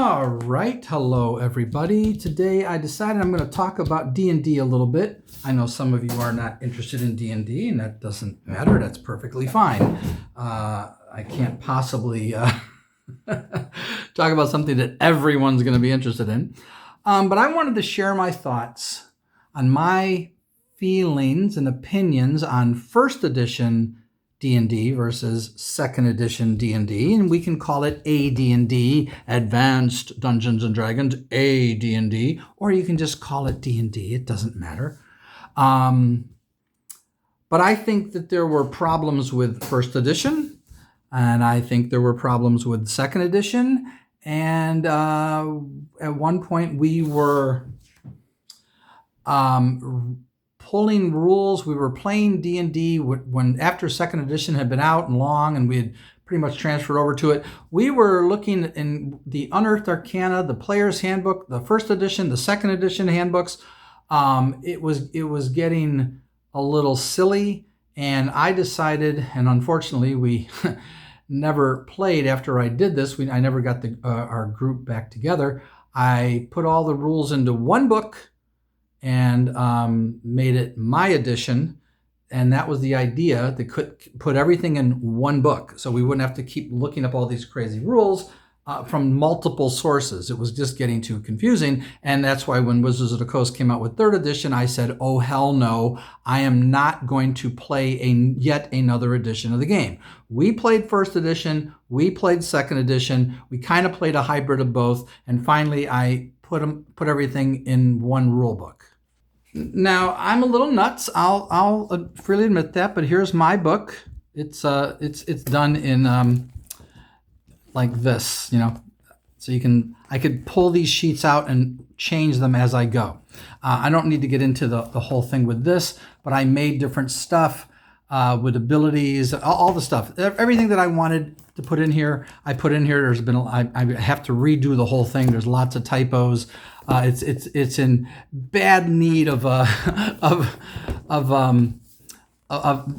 All right, hello everybody. Today I decided I'm going to talk about D&D a little bit. I know some of you are not interested in D&D, and that doesn't matter. That's perfectly fine. I can't possibly talk about something that everyone's going to be interested in. But I wanted to share my thoughts on my feelings and opinions on first edition D&D versus second edition D&D, and we can call it AD&D, Advanced Dungeons and Dragons, AD&D, or you can just call it D&D. It doesn't matter. But I think that there were problems with first edition, and I think there were problems with second edition, and at one point we were pulling rules. We were playing D&D when after second edition had been out and long, and we had pretty much transferred over to it. We were looking in the Unearthed Arcana, the Player's Handbook, the first edition, the second edition handbooks. It was getting a little silly, and I decided, and unfortunately we never played after I did this. I never got our group back together. I put all the rules into one book and made it my edition. And that was the idea, to put everything in one book, so we wouldn't have to keep looking up all these crazy rules from multiple sources. It was just getting too confusing. And that's why when Wizards of the Coast came out with third edition, I said, oh, hell no, I am not going to play yet another edition of the game. We played first edition, we played second edition, we kind of played a hybrid of both, and finally I put everything in one rule book. Now, I'm a little nuts. I'll freely admit that, but here's my book. It's done in like this, so I could pull these sheets out and change them as I go. I don't need to get into the whole thing with this, but I made different stuff with abilities, all the stuff, everything that I wanted to put in here, I put in here. I have to redo the whole thing. There's lots of typos. It's in bad need of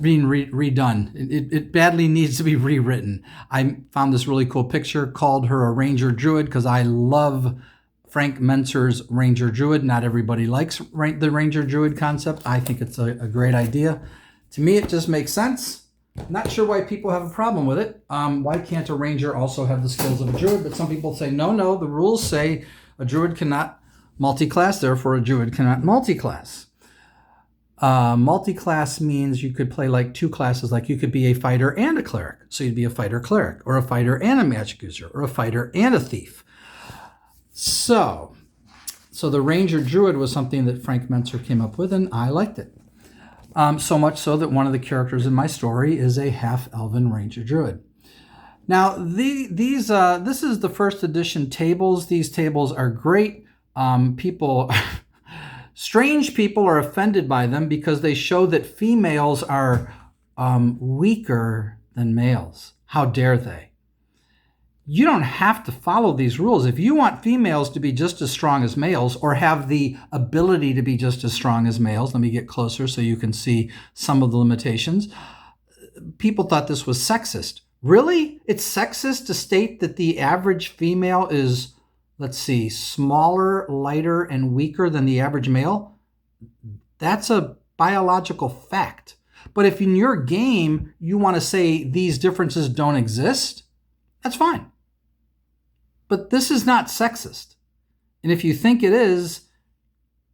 being redone. It badly needs to be rewritten. I found this really cool picture, called her a Ranger Druid, because I love Frank Mentzer's Ranger Druid. Not everybody likes the Ranger Druid concept. I think it's a great idea. To me, it just makes sense. Not sure why people have a problem with it. Why can't a Ranger also have the skills of a Druid? But some people say, no, the rules say a Druid cannot multi-class, therefore a Druid cannot multi-class. Multi-class means you could play like two classes, like you could be a fighter and a cleric. So you'd be a fighter-cleric, or a fighter and a magic user, or a fighter and a thief. So the Ranger Druid was something that Frank Mentzer came up with, and I liked it. So much so that one of the characters in my story is a half-elven Ranger Druid. Now, this is the first edition tables. These tables are great. Strange people are offended by them because they show that females are weaker than males. How dare they? You don't have to follow these rules. If you want females to be just as strong as males, or have the ability to be just as strong as males, let me get closer so you can see some of the limitations. People thought this was sexist. Really? It's sexist to state that the average female is, let's see, smaller, lighter, and weaker than the average male? That's a biological fact. But if in your game you want to say these differences don't exist, that's fine. But this is not sexist. And if you think it is,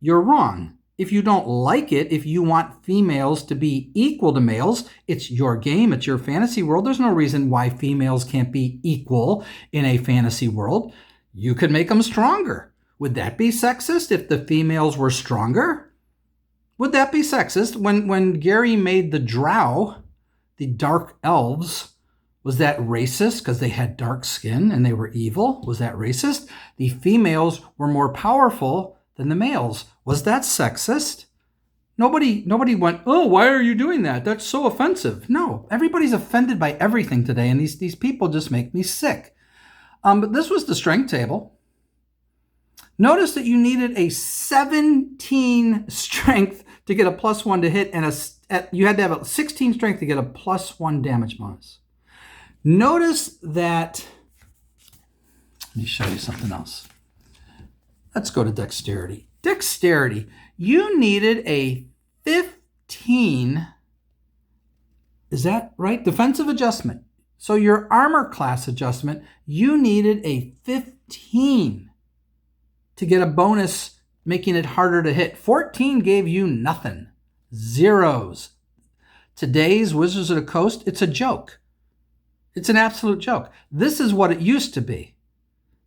you're wrong. If you don't like it, if you want females to be equal to males, it's your game, it's your fantasy world. There's no reason why females can't be equal in a fantasy world. You could make them stronger. Would that be sexist if the females were stronger? Would that be sexist? When Gary made the Drow, the dark elves, was that racist because they had dark skin and they were evil? Was that racist? The females were more powerful than the males. Was that sexist? Nobody went, oh, why are you doing that? That's so offensive. No, everybody's offended by everything today, and these people just make me sick. But this was the strength table. Notice that you needed a 17 strength to get a +1 to hit, and you had to have a 16 strength to get a +1 damage bonus. Notice that Let me show you something else. Let's go to dexterity. Dexterity. You needed a 15, is that right? Defensive adjustment. So your armor class adjustment, you needed a 15 to get a bonus, making it harder to hit. 14 gave you nothing. Zeros. Today's Wizards of the Coast, it's a joke. It's an absolute joke. This is what it used to be.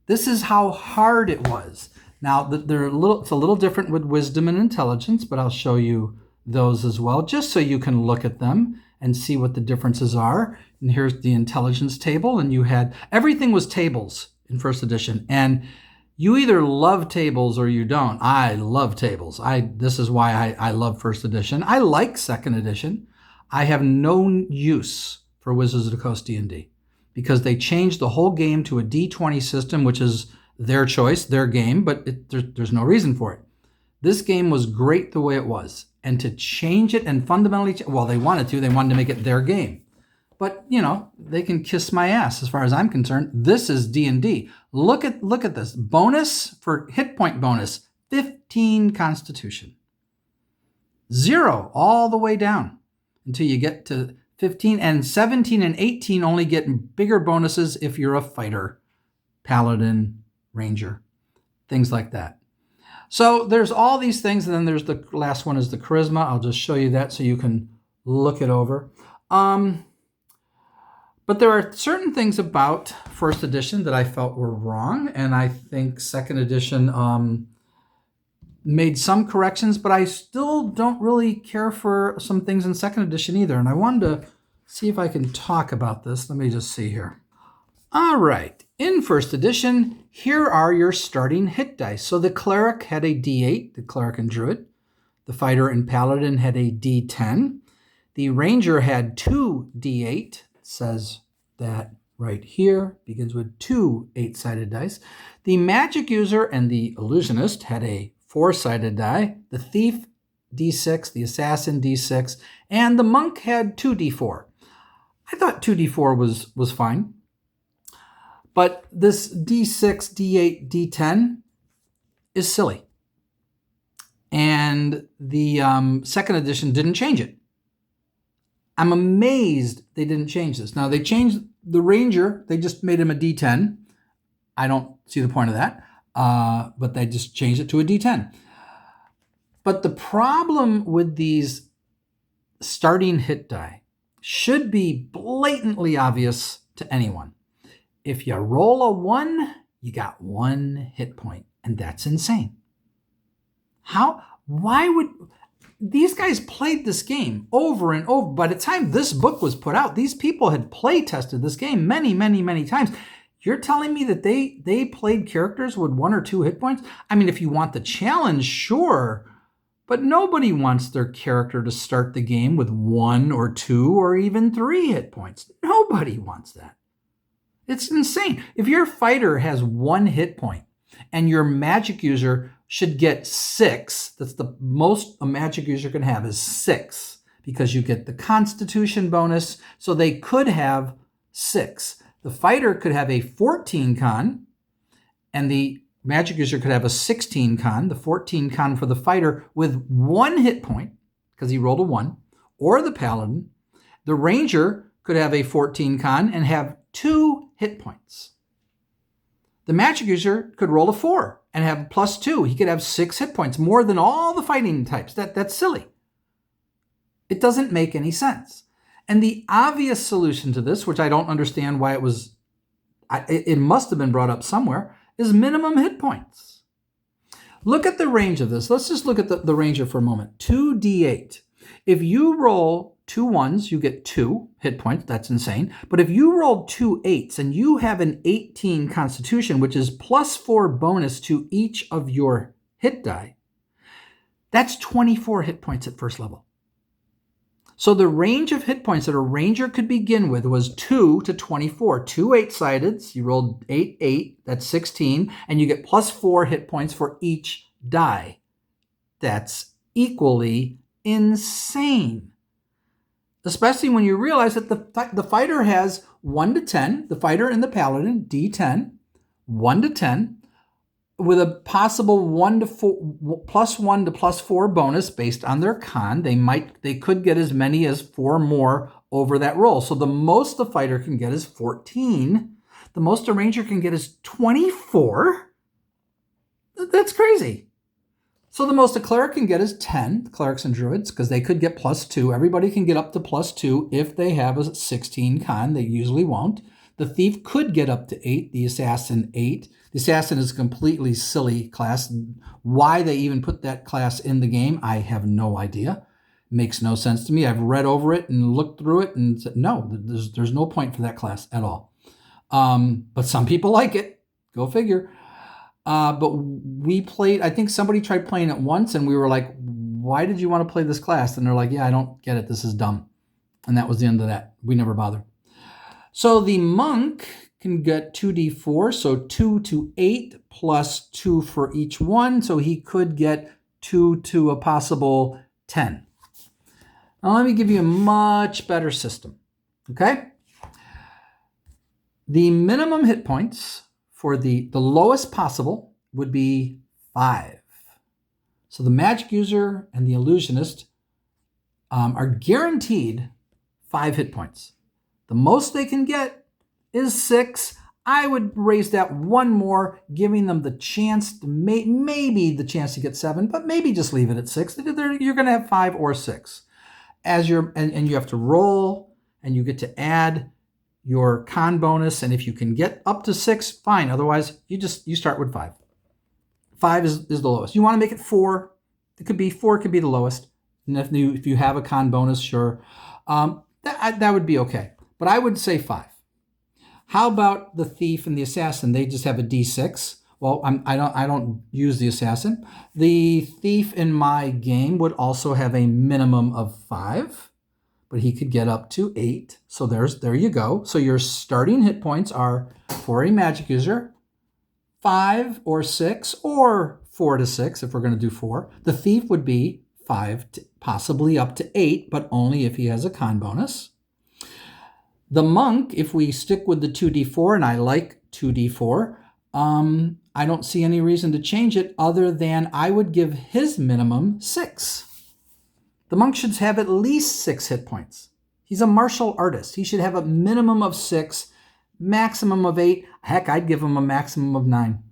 This is how hard it was. Now, it's a little different with wisdom and intelligence, but I'll show you those as well, just so you can look at them and see what the differences are. And here's the intelligence table, and everything was tables in first edition. And you either love tables or you don't. I love tables. This is why I love first edition. I like second edition. I have no use for Wizards of the Coast D&D because they changed the whole game to a D20 system, which is their choice, their game, but there's no reason for it. This game was great the way it was. And to change it and fundamentally, they wanted to make it their game. But, they can kiss my ass as far as I'm concerned. This is D&D. Look at this. Bonus for hit point bonus, 15 Constitution. 0 all the way down until you get to 15. And 17 and 18 only get bigger bonuses if you're a fighter, paladin, ranger, things like that. So there's all these things, and then there's the last one is the charisma. I'll just show you that so you can look it over. But there are certain things about first edition that I felt were wrong, and I think second edition made some corrections, but I still don't really care for some things in second edition either. And I wanted to see if I can talk about this. Let me just see here. All right. In first edition, here are your starting hit dice. So the cleric had a D8, the cleric and druid. The fighter and paladin had a D10. The ranger had 2 D8. It says that right here. Begins with 2 8-sided dice. The magic user and the illusionist had a 4-sided die. The thief, D6. The assassin, D6. And the monk had 2 D4. I thought 2 D4 was fine. But this D6, D8, D10 is silly. And the second edition didn't change it. I'm amazed they didn't change this. Now, they changed the ranger. They just made him a D10. I don't see the point of that. But they just changed it to a D10. But the problem with these starting hit die should be blatantly obvious to anyone. If you roll a 1, you got 1 hit point, and that's insane. Why would these guys played this game over and over? By the time this book was put out, these people had play tested this game many, many, many times. You're telling me that they played characters with 1 or 2 hit points? I mean, if you want the challenge, sure, but nobody wants their character to start the game with 1 or 2 or even 3 hit points. Nobody wants that. It's insane. If your fighter has 1 hit point and your magic user should get 6, that's the most a magic user can have is 6, because you get the Constitution bonus, so they could have 6. The fighter could have a 14 con, and the magic user could have a 16 con, the 14 con for the fighter with 1 hit point, because he rolled a 1, or the paladin. The ranger could have a 14 con and have 2 hit points. The magic user could roll a 4 and have +2. He could have 6 hit points, more than all the fighting types. That's silly. It doesn't make any sense. And the obvious solution to this, which I don't understand why it must have been brought up somewhere, is minimum hit points. Look at the range of this. Let's just look at the ranger for a moment. 2d8. If you roll 2 1s, you get 2 hit points. That's insane. But if you roll 2 8s and you have an 18 Constitution, which is +4 bonus to each of your hit die, that's 24 hit points at first level. So the range of hit points that a ranger could begin with was 2 to 24. 2 8-sideds, you rolled 8, 8, that's 16, and you get +4 hit points for each die. That's equally insane. Especially when you realize that the fighter has 1 to 10, the fighter and the paladin, D10, 1 to 10, with a possible 1 to 4, plus 1 to plus 4 bonus based on their con. They could get as many as 4 more over that roll. So the most the fighter can get is 14. The most a ranger can get is 24. That's crazy. So the most a cleric can get is 10, clerics and druids, because they could get plus 2. Everybody can get up to plus 2 if they have a 16 con. They usually won't. The thief could get up to 8, the assassin 8. The assassin is a completely silly class. Why they even put that class in the game, I have no idea. It makes no sense to me. I've read over it and looked through it and said, no, there's no point for that class at all. But some people like it. Go figure. But we played, I think somebody tried playing it once and we were like, why did you want to play this class? And they're like, yeah, I don't get it. This is dumb. And that was the end of that. We never bothered. So the monk can get 2d4, so 2 to 8 plus 2 for each one. So he could get 2 to a possible 10. Now let me give you a much better system. Okay? The minimum hit points for the lowest possible would be 5. So the magic user and the illusionist are guaranteed 5 hit points. The most they can get is 6. I would raise that one more, giving them the chance to maybe the chance to get 7, but maybe just leave it at 6. You're going to have 5 or 6. And you have to roll, and you get to add your con bonus, and if you can get up to 6, fine. Otherwise, you start with 5. 5 is the lowest. You want to make it 4. It could be 4. Could be the lowest. And if you have a con bonus, sure, that would be okay. But I would say 5. How about the thief and the assassin? They just have a d6. Well, I don't use the assassin. The thief in my game would also have a minimum of 5. But he could get up to 8. So there you go. So your starting hit points are, for a magic user, 5 or 6 or 4 to 6 if we're going to do 4. The thief would be 5 to possibly up to 8, but only if he has a con bonus. The monk, if we stick with the 2d4, and I like 2d4, I don't see any reason to change it other than I would give his minimum 6. The monk should have at least 6 hit points. He's a martial artist. He should have a minimum of 6, maximum of 8. Heck, I'd give him a maximum of 9.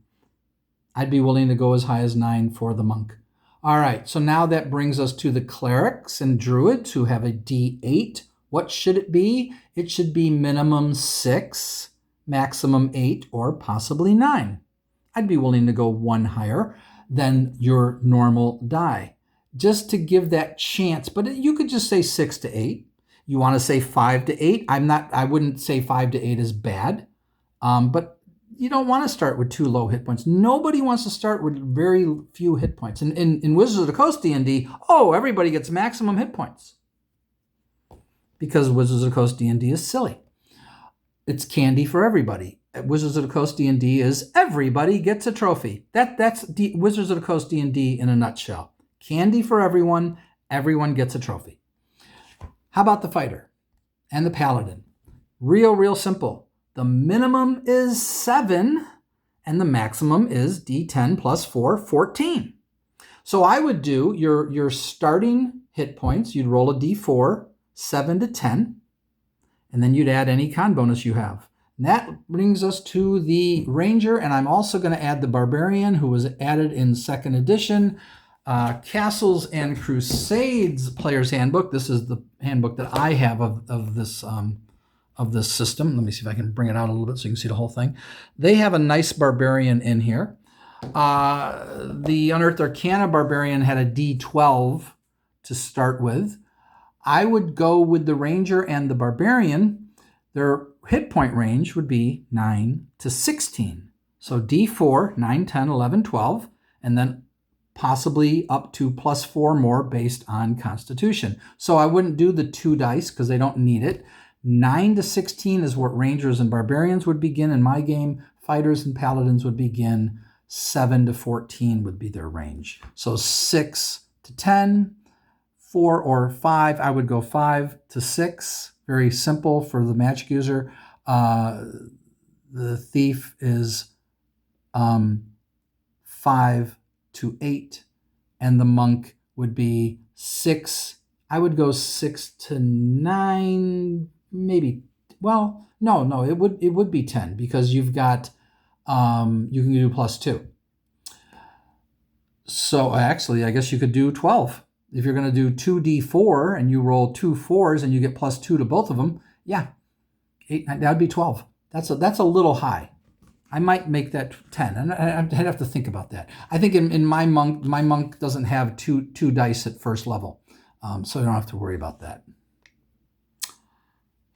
I'd be willing to go as high as 9 for the monk. All right, so now that brings us to the clerics and druids who have a d8. What should it be? It should be minimum 6, maximum 8, or possibly 9. I'd be willing to go 1 higher than your normal die, just to give that chance. But you could just say 6 to 8. You want to say 5 to 8? I wouldn't say 5 to 8 is bad. But you don't want to start with too low hit points. Nobody wants to start with very few hit points. In Wizards of the Coast D&D, everybody gets maximum hit points. Because Wizards of the Coast D&D is silly. It's candy for everybody. Wizards of the Coast D&D is everybody gets a trophy. That's Wizards of the Coast D&D in a nutshell. Candy for everyone. Everyone gets a trophy. How about the fighter and the paladin? Real simple. The minimum is 7 and the maximum is D10 plus 4, 14. So I would do your starting hit points. You'd roll a D4, 7 to 10, and then you'd add any con bonus you have. And that brings us to the ranger, and I'm also going to add the barbarian, who was added in 2nd edition. Castles and Crusades Player's Handbook. This is the handbook that I have of this system. Let me see if I can bring it out a little bit so you can see the whole thing. They have a nice barbarian in here. The Unearthed Arcana barbarian had a D12 to start with. I would go with the ranger and the barbarian. Their hit point range would be 9 to 16. So D4, 9, 10, 11, 12, and then possibly up to plus 4 more based on Constitution. So I wouldn't do the 2 dice because they don't need it. 9 to 16 is what rangers and barbarians would begin in my game. Fighters and paladins would begin. 7 to 14 would be their range. So 6 to 10, 4 or 5. I would go 5 to 6. Very simple for the magic user. The thief is 5 to 8, and the monk would be 6. I would go 6 to 9, maybe. Well, no, it would be 10 because you've got you can do +2. So actually, I guess you could do 12. If you're going to do 2d4 and you roll 2 4s and you get +2 to both of them, yeah, 8, that would be 12. That's a little high. I might make that 10, and I'd have to think about that. I think in my monk doesn't have two dice at first level, so I don't have to worry about that.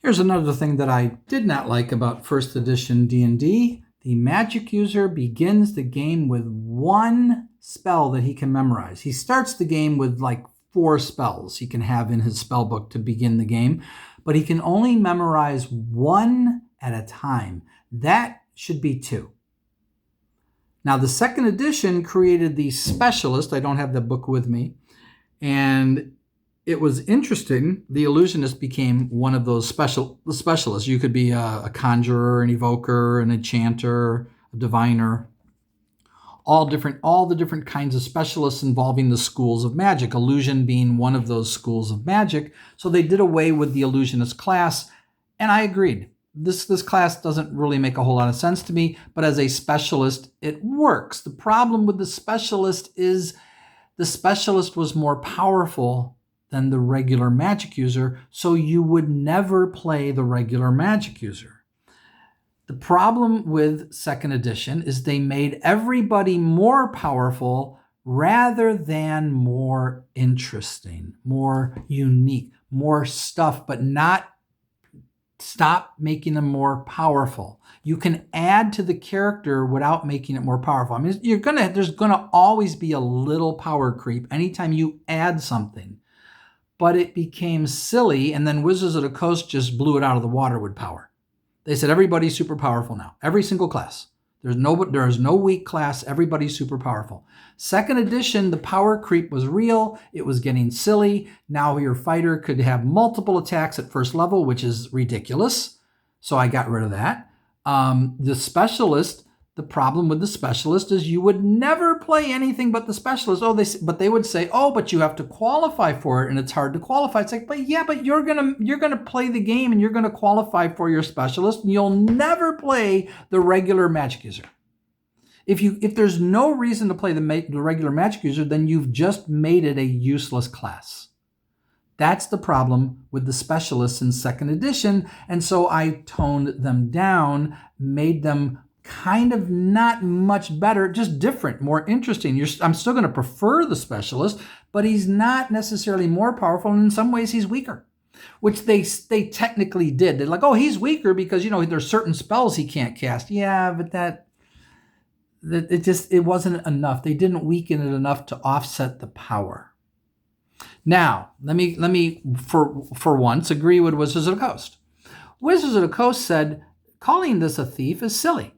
Here's another thing that I did not like about first edition D&D. The magic user begins the game with 1 spell that he can memorize. He starts the game with like 4 spells he can have in his spell book to begin the game, but he can only memorize 1 at a time. That should be 2. Now, the second edition created the specialist. I don't have the book with me. And it was interesting. The illusionist became one of those specialists. You could be a conjurer, an evoker, an enchanter, a diviner. All the different kinds of specialists involving the schools of magic, illusion being one of those schools of magic. So they did away with the illusionist class, and I agreed. This class doesn't really make a whole lot of sense to me, but as a specialist, it works. The problem with the specialist is the specialist was more powerful than the regular magic user, so you would never play the regular magic user. The problem with second edition is they made everybody more powerful rather than more interesting, more unique, more stuff, but not stop making them more powerful. You can add to the character without making it more powerful. I mean, there's gonna always be a little power creep anytime you add something. But it became silly, and then Wizards of the Coast just blew it out of the water with power. They said everybody's super powerful now. Every single class. There is no weak class. Everybody's super powerful. Second edition, the power creep was real. It was getting silly. Now your fighter could have multiple attacks at first level, which is ridiculous. So I got rid of that. The specialist, the problem with the specialist is you would never play anything but the specialist. But they would say, oh, but you have to qualify for it, and it's hard to qualify. It's like, but you're gonna play the game, and you're gonna qualify for your specialist, and you'll never play the regular magic user. If there's no reason to play the regular magic user, then you've just made it a useless class. That's the problem with the specialists in second edition, and so I toned them down, made them kind of not much better, just different, more interesting. I'm still going to prefer the specialist, but he's not necessarily more powerful, and in some ways he's weaker, which they technically did. They're like, oh, he's weaker because, there's certain spells he can't cast. Yeah, but it wasn't enough. They didn't weaken it enough to offset the power. Now, let me for once agree with Wizards of the Coast. Wizards of the Coast said, calling this a thief is silly.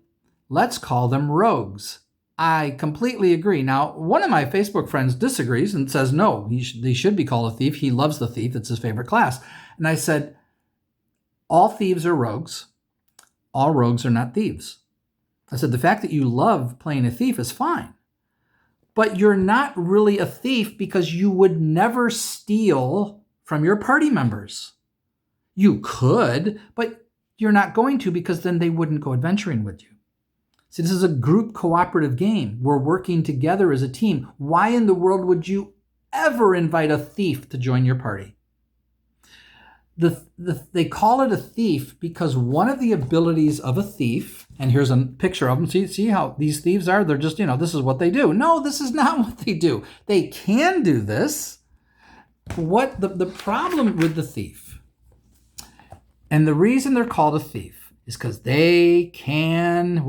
Let's call them rogues. I completely agree. Now, one of my Facebook friends disagrees and says, no, they should be called a thief. He loves the thief. It's his favorite class. And I said, all thieves are rogues. All rogues are not thieves. I said, the fact that you love playing a thief is fine. But you're not really a thief because you would never steal from your party members. You could, but you're not going to because then they wouldn't go adventuring with you. See, this is a group cooperative game. We're working together as a team. Why in the world would you ever invite a thief to join your party? They call it a thief because one of the abilities of a thief, and here's a picture of them. See how these thieves are? They're just, this is what they do. No, this is not what they do. They can do this. What the problem with the thief, and the reason they're called a thief, is because they can,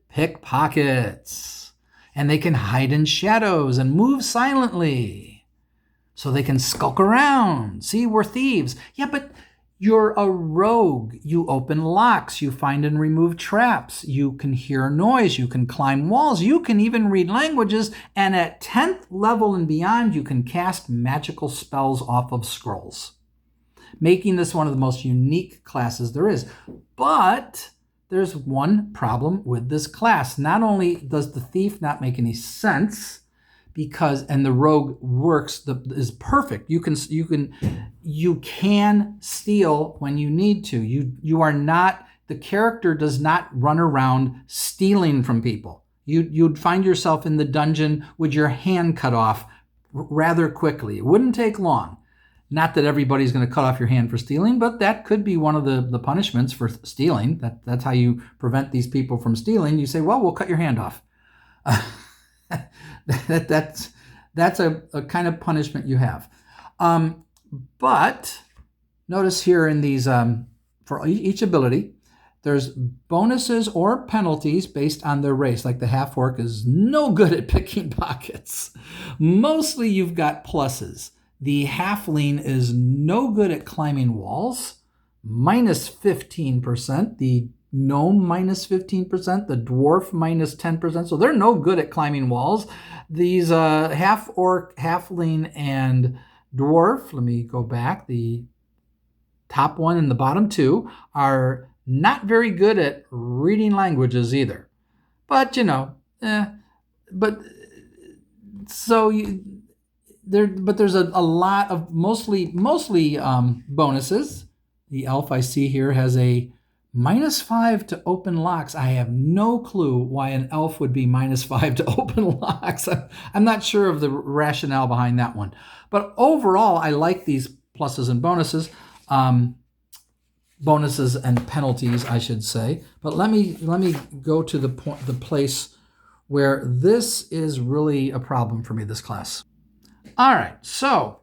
pickpockets. And they can hide in shadows and move silently. So they can skulk around. See, we're thieves. Yeah, but you're a rogue. You open locks. You find and remove traps. You can hear noise. You can climb walls. You can even read languages. And at 10th level and beyond, you can cast magical spells off of scrolls, making this one of the most unique classes there is. But there's one problem with this class. Not only does the thief not make any sense, and the rogue is perfect. You can steal when you need to. You are not, the character does not run around stealing from people. You'd find yourself in the dungeon with your hand cut off rather quickly. It wouldn't take long. Not that everybody's going to cut off your hand for stealing, but that could be one of the punishments for stealing. That's how you prevent these people from stealing. You say, well, we'll cut your hand off. That's a kind of punishment you have. But notice here in these, for each ability, there's bonuses or penalties based on their race. Like the half-orc is no good at picking pockets. Mostly you've got pluses. The halfling is no good at climbing walls, minus 15%. The gnome minus 15%, the dwarf minus 10%. So they're no good at climbing walls. These half-orc, halfling, and dwarf, let me go back, the top one and the bottom two are not very good at reading languages either. But, there's a lot of mostly bonuses. The elf I see here has a -5 to open locks. I have no clue why an elf would be -5 to open locks. I'm not sure of the rationale behind that one. But overall, I like these pluses and bonuses. Bonuses and penalties, I should say. But let me go to the place where this is really a problem for me, this class. All right, so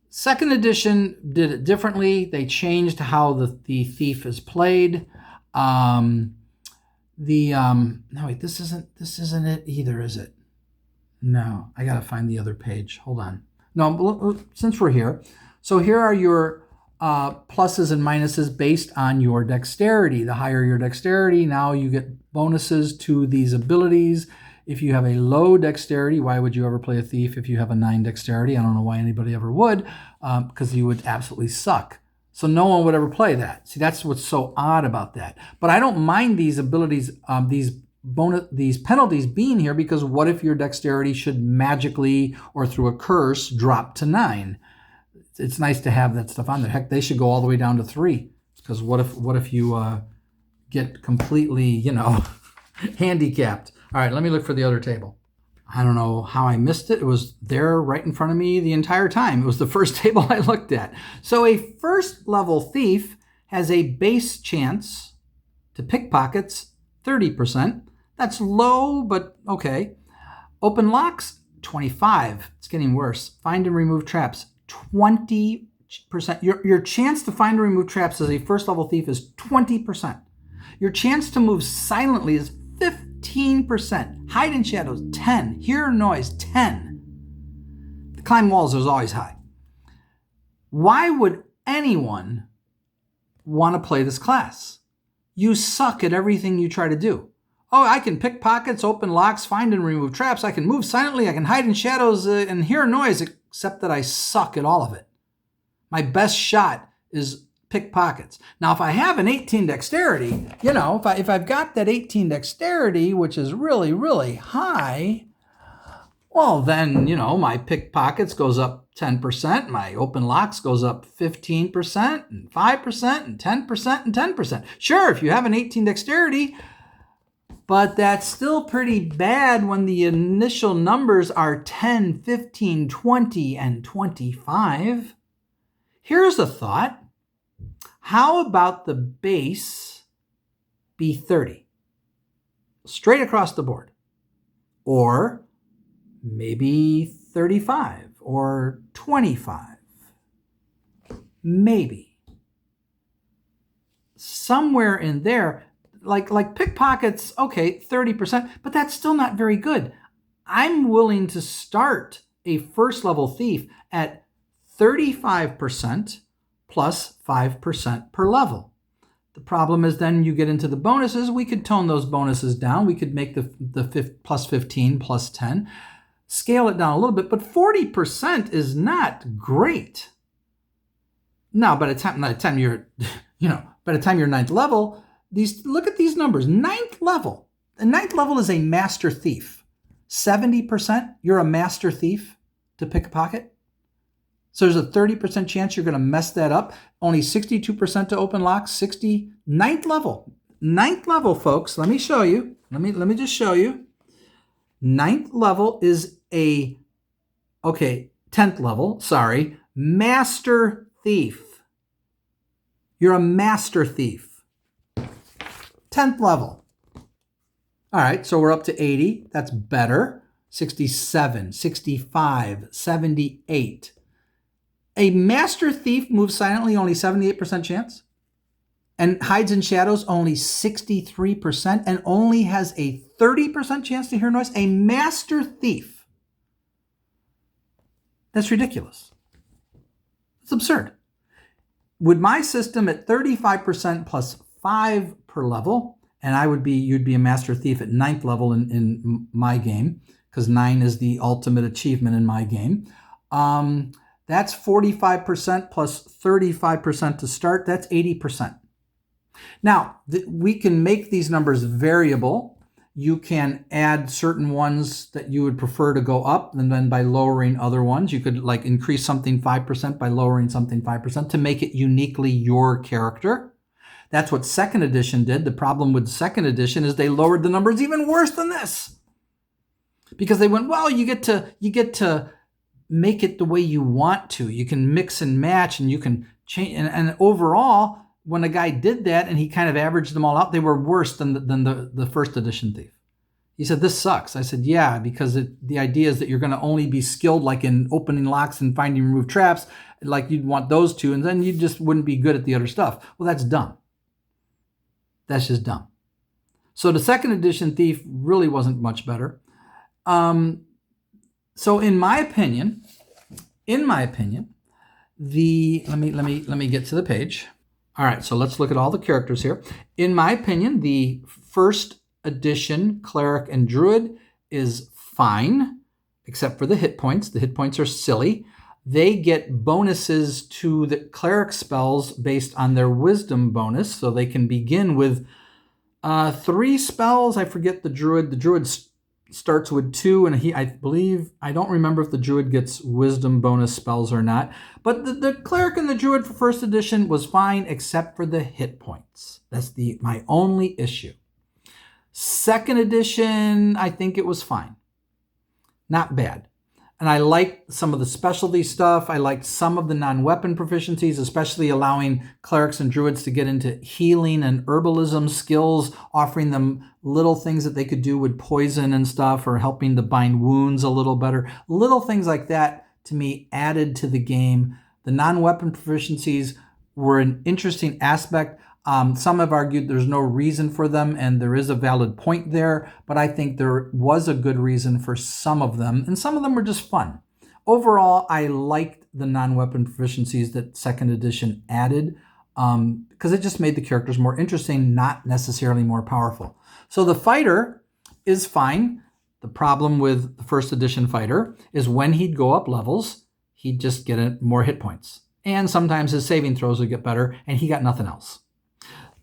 second edition did it differently. They changed how the thief is played. No, wait, this isn't it either, is it? No, I gotta find the other page. Hold on. No, since we're here, so here are your pluses and minuses based on your dexterity. The higher your dexterity, now you get bonuses to these abilities. If you have a low dexterity, why would you ever play a thief if you have a 9 dexterity? I don't know why anybody ever would, because you would absolutely suck. So no one would ever play that. See, that's what's so odd about that. But I don't mind these abilities, these penalties being here, because what if your dexterity should magically or through a curse drop to 9? It's nice to have that stuff on there. Heck, they should go all the way down to 3, because what if you get completely, handicapped? All right, let me look for the other table. I don't know how I missed it. It was there right in front of me the entire time. It was the first table I looked at. So a first level thief has a base chance to pickpockets, 30%. That's low, but okay. Open locks, 25. It's getting worse. Find and remove traps, 20%. Your chance to find and remove traps as a first level thief is 20%. Your chance to move silently is 15%. Hide in shadows, 10. Hear noise, 10. The climb walls is always high. Why would anyone want to play this class? You suck at everything you try to do. Oh, I can pick pockets, open locks, find and remove traps. I can move silently. I can hide in shadows and hear noise, except that I suck at all of it. My best shot is pickpockets. Now, if I have an 18 dexterity, if I've got that 18 dexterity, which is really, really high, well, then, my pickpockets goes up 10%, my open locks goes up 15%, and 5%, and 10%, and 10%. Sure, if you have an 18 dexterity, but that's still pretty bad when the initial numbers are 10, 15, 20, and 25. Here's a thought. How about the base be 30? Straight across the board. Or maybe 35 or 25. Maybe. Somewhere in there, like pickpockets, okay, 30%, but that's still not very good. I'm willing to start a first level thief at 35% plus 5% per level. The problem is then you get into the bonuses. We could tone those bonuses down. We could make the plus 15 plus 10, scale it down a little bit, but 40% is not great. Now, by the time you're ninth level, Look at these numbers. Ninth level. The ninth level is a master thief. 70%, you're a master thief to pick a pocket. So there's a 30% chance you're going to mess that up. Only 62% to open locks. Ninth level. Ninth level, folks. Let me show you. Let me just show you. Ninth level is 10th level, sorry. Master thief. You're a master thief. 10th level. All right, so we're up to 80. That's better. 67, 65, 78. A master thief moves silently, only 78% chance. And hides in shadows, only 63%. And only has a 30% chance to hear noise. A master thief. That's ridiculous. It's absurd. With my system at 35% plus 5 per level, and you'd be a master thief at 9th level in my game, because 9 is the ultimate achievement in my game. That's 45% plus 35% to start. That's 80%. Now, we can make these numbers variable. You can add certain ones that you would prefer to go up, and then by lowering other ones, you could like increase something 5% by lowering something 5% to make it uniquely your character. That's what second edition did. The problem with second edition is they lowered the numbers even worse than this. Because they went, well, you get to make it the way you want to. You can mix and match and you can change. And overall, when a guy did that and he kind of averaged them all out, they were worse than the first edition thief. He said, this sucks. I said, yeah, because the idea is that you're going to only be skilled like in opening locks and finding remove traps, like you'd want those two, and then you just wouldn't be good at the other stuff. Well, that's dumb. That's just dumb. So the second edition thief really wasn't much better. So in my opinion, let me get to the page. All right, so let's look at all the characters here. In my opinion, the first edition cleric and druid is fine, except for the hit points. The hit points are silly. They get bonuses to the cleric spells based on their wisdom bonus, so they can begin with 3 spells. I forget the druid. The druid starts with 2, and I don't remember if the druid gets wisdom bonus spells or not. But the cleric and the druid for first edition was fine, except for the hit points. That's my only issue. Second edition, I think it was fine. Not bad. And I liked some of the specialty stuff. I liked some of the non-weapon proficiencies, especially allowing clerics and druids to get into healing and herbalism skills, offering them little things that they could do with poison and stuff, or helping to bind wounds a little better. Little things like that, to me, added to the game. The non-weapon proficiencies were an interesting aspect. Some have argued there's no reason for them, and there is a valid point there, but I think there was a good reason for some of them, and some of them were just fun. Overall, I liked the non-weapon proficiencies that second edition added, because it just made the characters more interesting, not necessarily more powerful. So the fighter is fine. The problem with the first edition fighter is when he'd go up levels, he'd just get more hit points. And sometimes his saving throws would get better, and he got nothing else.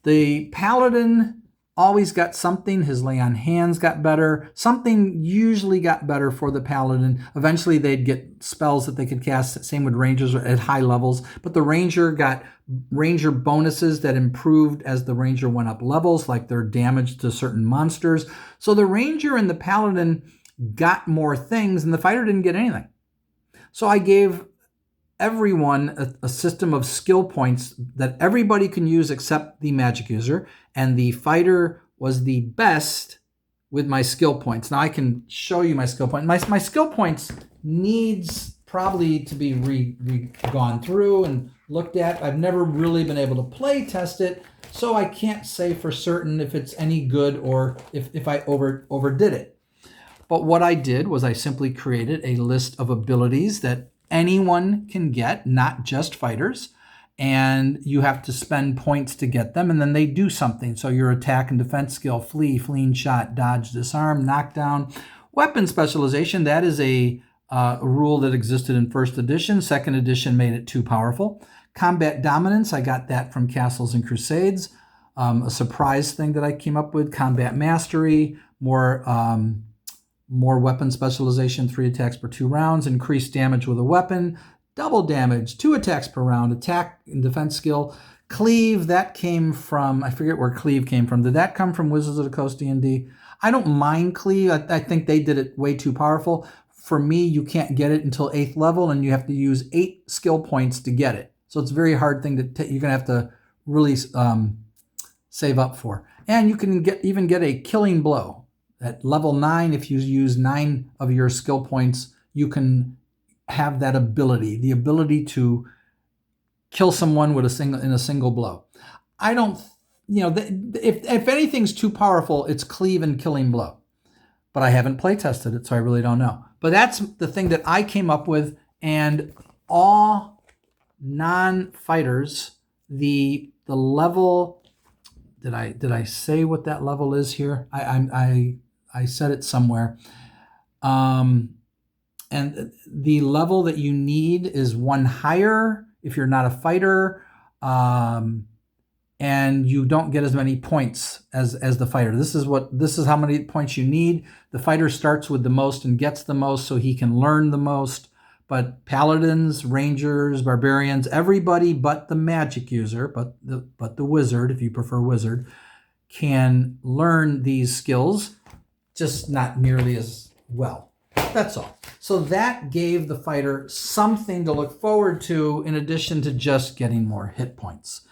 The paladin always got something. His lay on hands got better. Something usually got better for the paladin. Eventually they'd get spells that they could cast. Same with rangers at high levels. But the ranger got ranger bonuses that improved as the ranger went up levels, like their damage to certain monsters. So the ranger and the paladin got more things, and the fighter didn't get anything. So I gave everyone a system of skill points that everybody can use except the magic user, and the fighter was the best with my skill points. Now I can show you my skill point. My skill points needs probably to be gone through and looked at. I've never really been able to play test it, so I can't say for certain if it's any good or if I overdid it. But what I did was I simply created a list of abilities that anyone can get, not just fighters, and you have to spend points to get them, and then they do something. So your attack and defense skill, flee, fleeing shot, dodge, disarm, knockdown. Weapon specialization, that is a rule that existed in first edition. Second edition made it too powerful. Combat dominance, I got that from Castles and Crusades. A surprise thing that I came up with: combat mastery, more weapon specialization, 3 attacks per 2 rounds, increased damage with a weapon, double damage, 2 attacks per round, attack and defense skill. Cleave, that came from, I forget where Cleave came from. Did that come from Wizards of the Coast D&D? I don't mind Cleave. I think they did it way too powerful. For me, you can't get it until 8th level, and you have to use 8 skill points to get it. So it's a very hard thing you're going to have to really save up for. And you can even get a killing blow. At level 9, if you use 9 of your skill points, you can have that ability, the ability to kill someone with in a single blow. I don't, if anything's too powerful, it's Cleave and Killing Blow. But I haven't play tested it, so I really don't know. But that's the thing that I came up with, and all non-fighters, the level. Did I say what that level is here? I said it somewhere. And the level that you need is 1 higher if you're not a fighter, and you don't get as many points as the fighter. This is how many points you need. The fighter starts with the most and gets the most, so he can learn the most. But paladins, rangers, barbarians, everybody but the magic user, but the wizard, if you prefer wizard, can learn these skills, just not nearly as well. That's all. So that gave the fighter something to look forward to in addition to just getting more hit points.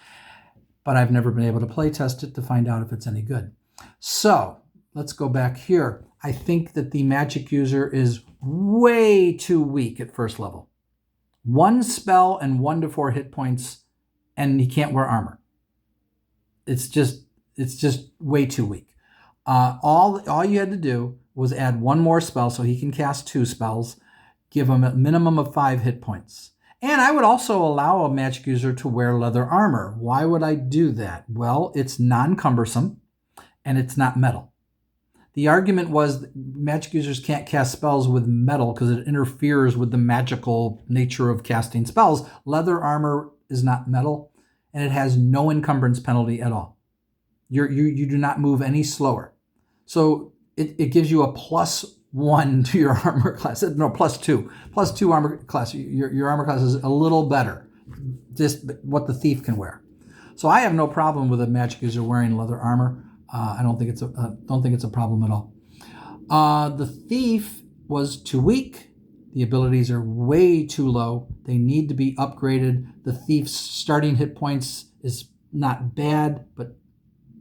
But I've never been able to play test it to find out if it's any good. So let's go back here. I think that the magic user is way too weak at 1st level. 1 spell and 1 to 4 hit points, and he can't wear armor. It's just way too weak. All you had to do was add 1 more spell, so he can cast 2 spells, give him a minimum of 5 hit points. And I would also allow a magic user to wear leather armor. Why would I do that? Well, it's non-cumbersome, and it's not metal. The argument was magic users can't cast spells with metal because it interferes with the magical nature of casting spells. Leather armor is not metal, and it has no encumbrance penalty at all. You do not move any slower. So it gives you a +1 to your armor class. No, +2. +2 armor class. Your armor class is a little better. Just what the thief can wear. So I have no problem with a magic user wearing leather armor. I don't think it's a problem at all. The thief was too weak. The abilities are way too low. They need to be upgraded. The thief's starting hit points is not bad, but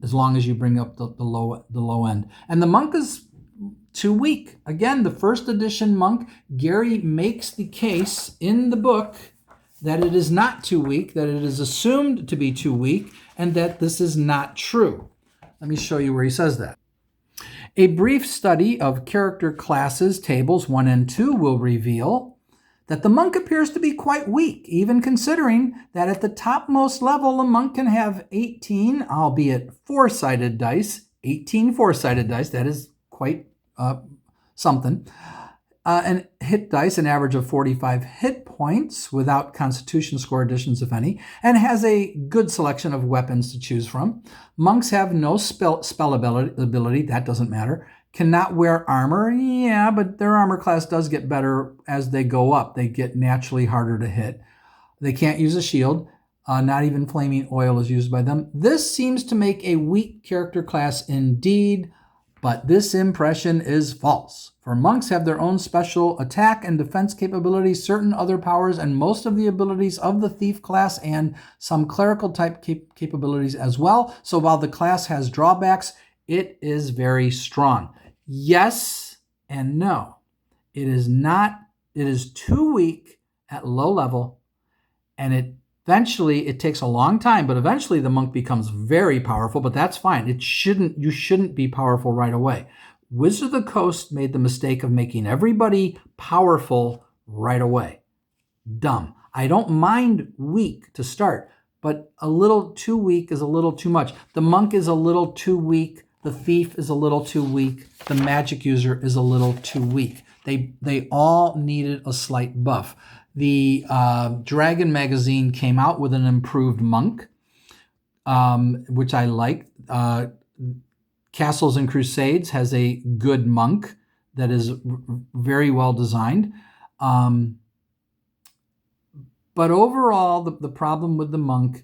as long as you bring up the low end. And the monk is too weak. Again, the 1st edition monk, Gary makes the case in the book that it is not too weak, that it is assumed to be too weak, and that this is not true. Let me show you where he says that. A brief study of character classes, tables 1 and 2, will reveal that the monk appears to be quite weak, even considering that at the topmost level, a monk can have 18, albeit 4-sided dice, 18 4-sided dice, that is quite something, and hit dice, an average of 45 hit points without constitution score additions, if any, and has a good selection of weapons to choose from. Monks have no spell ability, that doesn't matter. Cannot wear armor, yeah, but their armor class does get better as they go up. They get naturally harder to hit. They can't use a shield. Not even flaming oil is used by them. This seems to make a weak character class indeed, but this impression is false. For monks have their own special attack and defense capabilities, certain other powers, and most of the abilities of the thief class, and some clerical type capabilities as well. So while the class has drawbacks, it is very strong. Yes and no. It is not. It is too weak at low level, and eventually it takes a long time, but eventually the monk becomes very powerful, but that's fine. You shouldn't be powerful right away. Wizards of the Coast made the mistake of making everybody powerful right away. Dumb. I don't mind weak to start, but a little too weak is a little too much. The monk is a little too weak. The thief is a little too weak. The magic user is a little too weak. They all needed a slight buff. The Dragon magazine came out with an improved monk. which I like. Castles and Crusades has a good monk that is very well designed. But overall, the problem with the monk,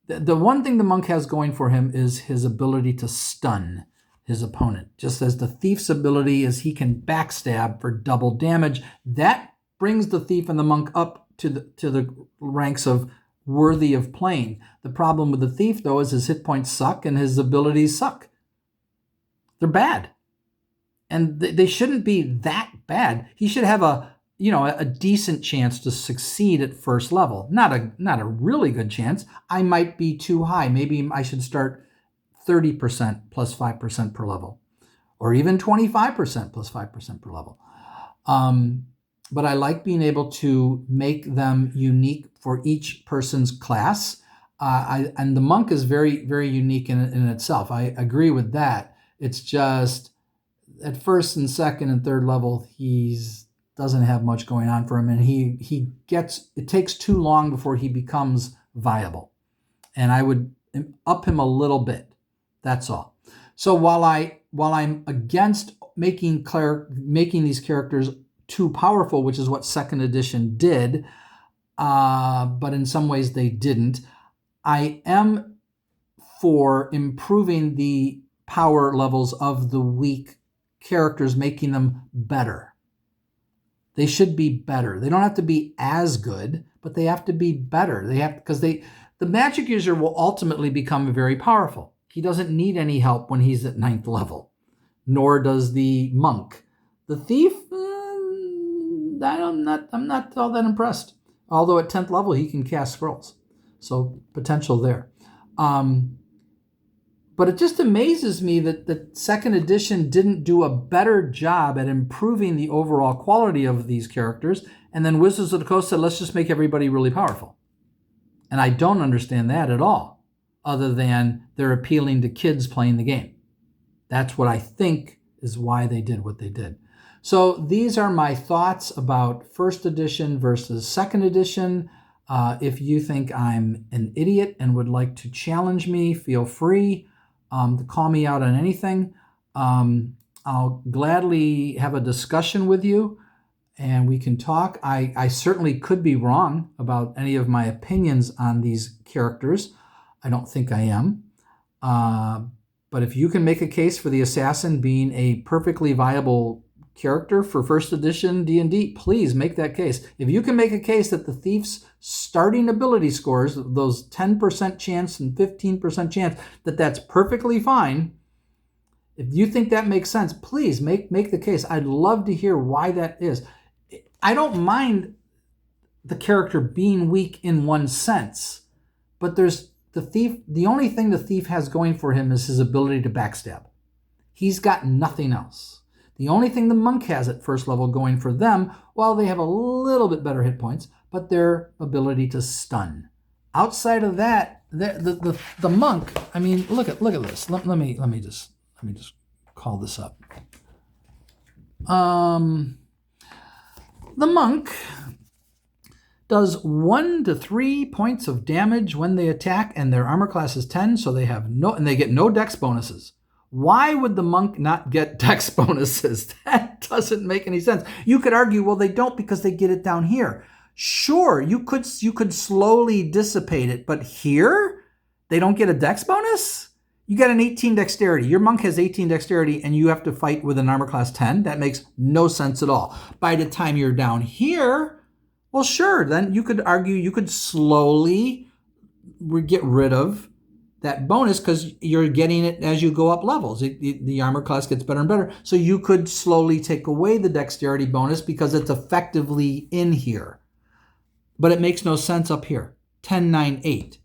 the one thing the monk has going for him is his ability to stun his opponent. Just as the thief's ability is he can backstab for double damage. That brings the thief and the monk up to the ranks of worthy of playing. The problem with the thief, though, is his hit points suck and his abilities suck. They're bad. And they shouldn't be that bad. He should have a decent chance to succeed at first level. Not a really good chance. I might be too high. Maybe I should start 30% plus 5% per level, or even 25% plus 5% per level. But I like being able to make them unique for each person's class. And the monk is very, very unique in itself. I agree with that. It's just at first and second and third level, doesn't have much going on for him, and it takes too long before he becomes viable. And I would up him a little bit. That's all. So while I'm against making these characters too powerful, which is what second edition did, but in some ways they didn't, I am for improving the power levels of the weak characters, making them better. They should be better. They don't have to be as good, but they have to be better. Because the magic user will ultimately become very powerful. He doesn't need any help when he's at 9th level, nor does the monk. The thief, I'm not all that impressed. Although at 10th level he can cast scrolls, so potential there. But it just amazes me that the second edition didn't do a better job at improving the overall quality of these characters. And then Wizards of the Coast said, let's just make everybody really powerful. And I don't understand that at all, other than they're appealing to kids playing the game. That's what I think is why they did what they did. So these are my thoughts about first edition versus second edition. If you think I'm an idiot and would like to challenge me, feel free to call me out on anything. I'll gladly have a discussion with you and we can talk. I certainly could be wrong about any of my opinions on these characters. I don't think I am. But if you can make a case for the assassin being a perfectly viable character for first edition D&D, please make that case. If you can make a case that the thief's starting ability scores, those 10% chance and 15% chance, that's perfectly fine, if you think that makes sense, please make the case. I'd love to hear why that is. I don't mind the character being weak in one sense, but there's the thief. The only thing the thief has going for him is his ability to backstab. He's got nothing else. The only thing the monk has at first level going for them, well, they have a little bit better hit points, but their ability to stun. Outside of that, the monk, I mean, look at this. Let me just call this up. The monk does 1 to 3 points of damage when they attack, and their armor class is 10, so they get no dex bonuses. Why would the monk not get dex bonuses? That doesn't make any sense. You could argue, well, they don't because they get it down here. Sure, you could slowly dissipate it, but here they don't get a dex bonus? You get an 18 dexterity. Your monk has 18 dexterity and you have to fight with an armor class 10. That makes no sense at all. By the time you're down here, well, sure, then you could argue you could slowly get rid of that bonus because you're getting it as you go up levels. The armor class gets better and better. So you could slowly take away the dexterity bonus because it's effectively in here. But it makes no sense up here. 10, 9, 8.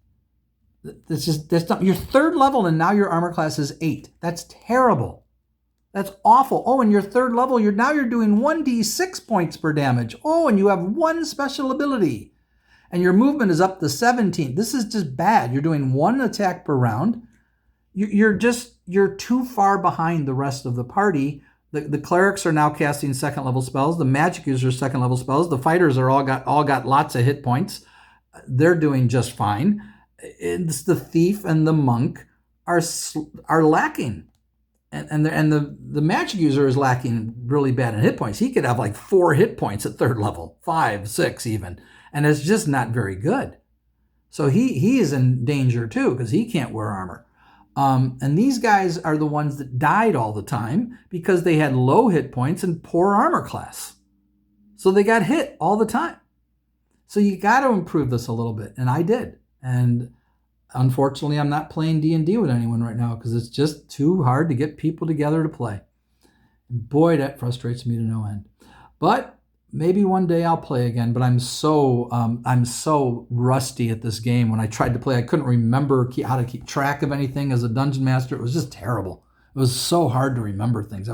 That's not, you're third level and now your armor class is 8. That's terrible. That's awful. Oh, and your third level, you're doing 1d6 points per damage. Oh, and you have one special ability. And your movement is up to 17. This is just bad. You're doing one attack per round. You're too far behind the rest of the party. The clerics are now casting second level spells. The magic users second level spells. The fighters are all got lots of hit points. They're doing just fine. It's the thief and the monk are lacking. And the magic user is lacking really bad in hit points. He could have like 4 hit points at 3rd level, 5, 6 even, and it's just not very good. So he is in danger too because he can't wear armor. And these guys are the ones that died all the time because they had low hit points and poor armor class. So they got hit all the time. So you got to improve this a little bit, and I did. And unfortunately, I'm not playing D&D with anyone right now because it's just too hard to get people together to play. And boy, that frustrates me to no end. But maybe one day I'll play again. But I'm so rusty at this game. When I tried to play, I couldn't remember how to keep track of anything as a dungeon master. It was just terrible. It was so hard to remember things.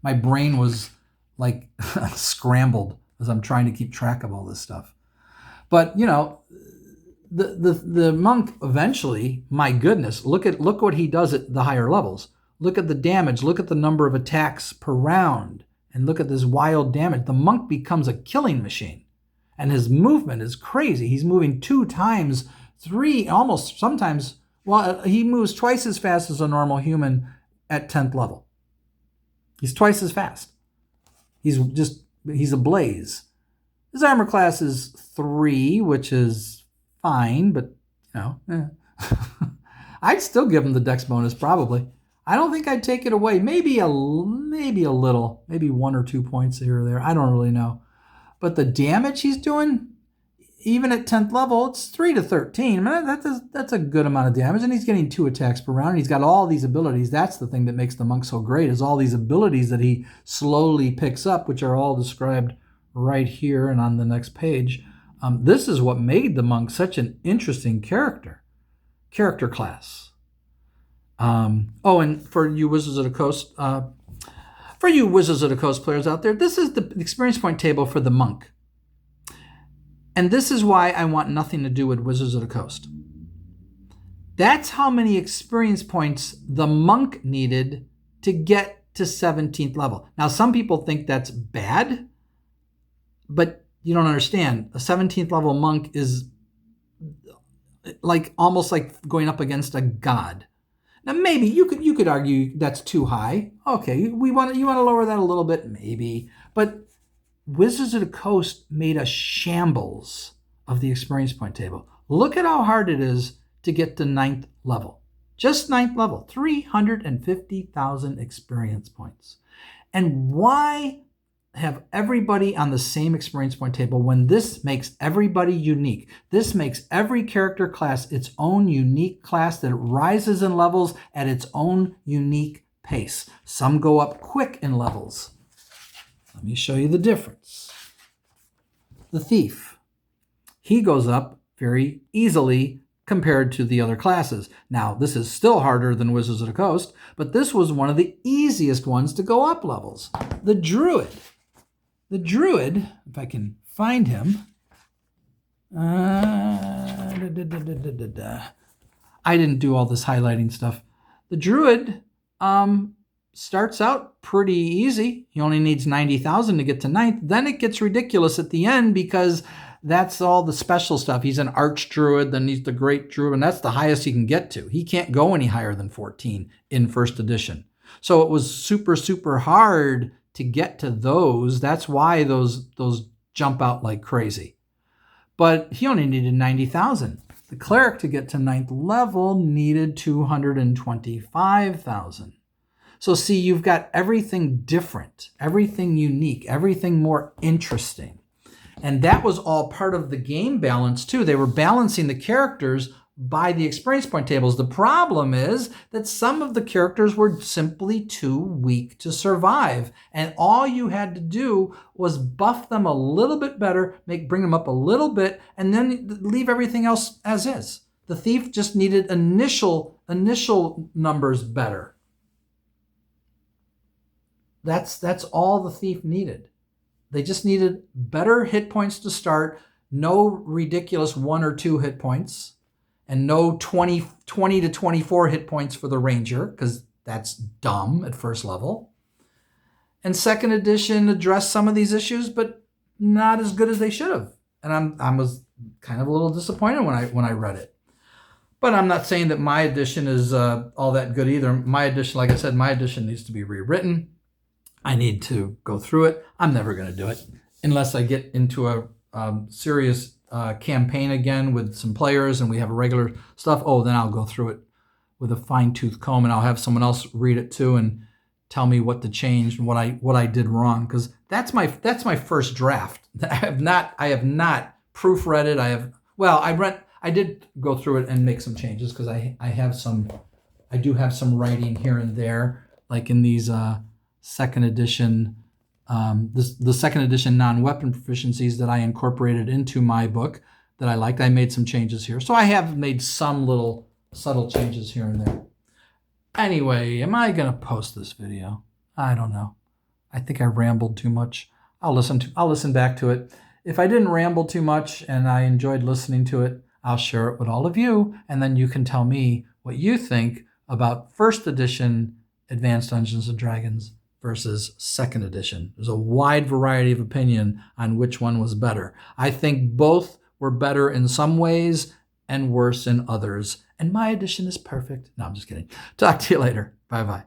My brain was like scrambled as I'm trying to keep track of all this stuff. But the monk eventually, my goodness, look what he does at the higher levels. Look at the damage. Look at the number of attacks per round, and look at this wild damage. The monk becomes a killing machine, and his movement is crazy. He's moving 2 times, 3, almost sometimes. Well, he moves twice as fast as a normal human at 10th level. He's twice as fast. He's a blaze. His armor class is 3, which is fine, but I'd still give him the dex bonus probably. I don't think I'd take it away. Maybe a little, maybe 1 or 2 points here or there. I don't really know. But the damage he's doing, even at 10th level, it's 3 to 13. I mean, that's a good amount of damage, and he's getting 2 attacks per round. He's got all these abilities. That's the thing that makes the monk so great, is all these abilities that he slowly picks up, which are all described right here and on the next page. This is what made the monk such an interesting character class. And for you Wizards of the Coast, players out there, this is the experience point table for the monk. And this is why I want nothing to do with Wizards of the Coast. That's how many experience points the monk needed to get to 17th level. Now, some people think that's bad, but you don't understand. A 17th level monk is almost like going up against a god. Now, maybe you could argue that's too high. Okay, you want to lower that a little bit, maybe. But Wizards of the Coast made a shambles of the experience point table. Look at how hard it is to get to 9th level. Just 9th level, 350,000 experience points. And why have everybody on the same experience point table when this makes everybody unique? This makes every character class its own unique class that rises in levels at its own unique pace. Some go up quick in levels. Let me show you the difference. The thief, he goes up very easily compared to the other classes. Now, this is still harder than Wizards of the Coast, but this was one of the easiest ones to go up levels. The druid, if I can find him, I didn't do all this highlighting stuff. The druid starts out pretty easy. He only needs 90,000 to get to 9th. Then it gets ridiculous at the end because that's all the special stuff. He's an archdruid, then he's the great druid, and that's the highest he can get to. He can't go any higher than 14 in 1st edition. So it was super, super hard to get to those. That's why those jump out like crazy. But he only needed 90,000. The cleric to get to 9th level needed 225,000. So see, you've got everything different, everything unique, everything more interesting. And that was all part of the game balance too. They were balancing the characters by the experience point tables. The problem is that some of the characters were simply too weak to survive. And all you had to do was buff them a little bit better, bring them up a little bit, and then leave everything else as is. The thief just needed initial numbers better. That's all the thief needed. They just needed better hit points to start, no ridiculous 1 or 2 hit points, and no 20 to 24 hit points for the ranger, because that's dumb at 1st level. And 2nd edition addressed some of these issues, but not as good as they should have. And I was kind of a little disappointed when I read it. But I'm not saying that my edition is all that good either. My edition, like I said, my edition needs to be rewritten. I need to go through it. I'm never going to do it unless I get into a serious campaign again with some players and we have a regular stuff. Oh, then I'll go through it with a fine-tooth comb, and I'll have someone else read it too and tell me what to change and what I did wrong, because that's my first draft. I have not proofread it. I did go through it and make some changes because I do have some writing here and there, like in these second edition, the second edition non-weapon proficiencies that I incorporated into my book that I liked. I made some changes here. So I have made some little subtle changes here and there. Anyway, am I going to post this video? I don't know. I think I rambled too much. I'll listen back to it. If I didn't ramble too much and I enjoyed listening to it, I'll share it with all of you, and then you can tell me what you think about first edition Advanced Dungeons & Dragons versus second edition. There's a wide variety of opinion on which one was better. I think both were better in some ways and worse in others. And my edition is perfect. No, I'm just kidding. Talk to you later. Bye-bye.